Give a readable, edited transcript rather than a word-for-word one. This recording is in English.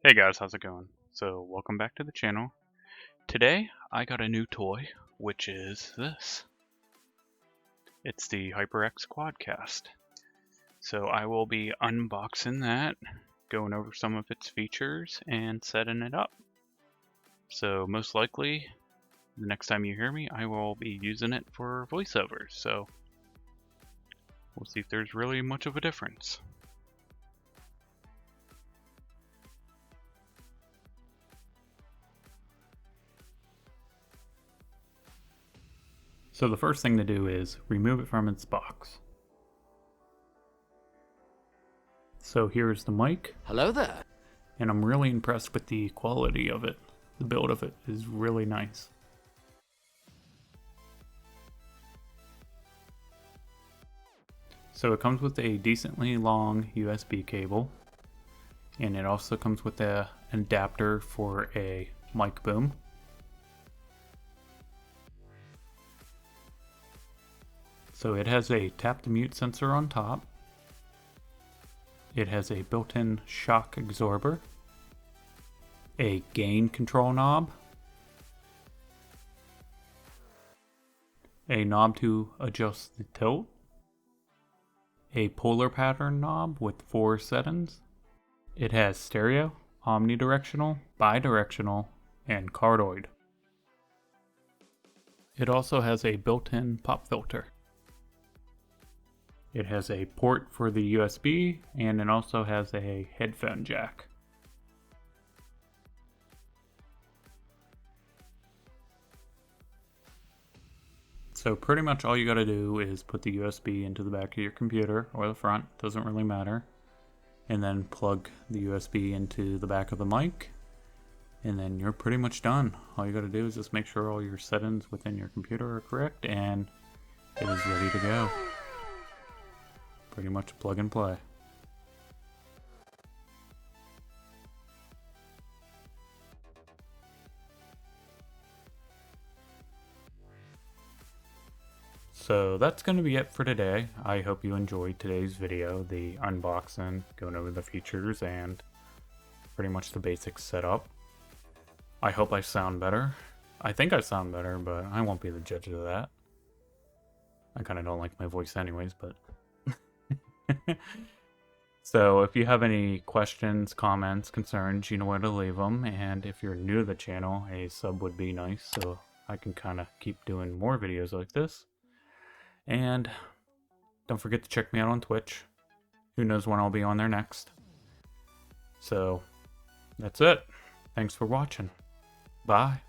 Hey guys, how's it going? So, welcome back to the channel. Today, I got a new toy, which is this. It's the HyperX Quadcast. So, I will be unboxing that, going over some of its features, and setting it up. So, most likely, the next time you hear me, I will be using it for voiceovers. So, we'll see if there's really much of a difference. So the first thing to do is remove it from its box. So here's the mic. Hello there. And I'm really impressed with the quality of it. The build of it is really nice. So it comes with a decently long USB cable, and it also comes with an adapter for a mic boom. So it has a tap to mute sensor on top. It has a built-in shock absorber, a gain control knob, a knob to adjust the tilt, a polar pattern knob with 4 settings. It has stereo, omnidirectional, bidirectional, and cardioid. It also has a built-in pop filter. It has a port for the USB, and it also has a headphone jack. So pretty much all you gotta do is put the USB into the back of your computer, or the front, doesn't really matter. And then plug the USB into the back of the mic, and then you're pretty much done. All you gotta do is just make sure all your settings within your computer are correct, and it is ready to go. Pretty much plug and play. So that's going to be it for today. I hope you enjoyed today's video, the unboxing, going over the features, and pretty much the basic setup. I hope I sound better. I think I sound better, but I won't be the judge of that. I kind of don't like my voice anyways, but... So if you have any questions, comments, concerns, you know where to leave them. And if you're new to the channel, a sub would be nice, so I can kind of keep doing more videos like this. And don't forget to check me out on Twitch. Who knows when I'll be on there next. So that's it. Thanks for watching. Bye.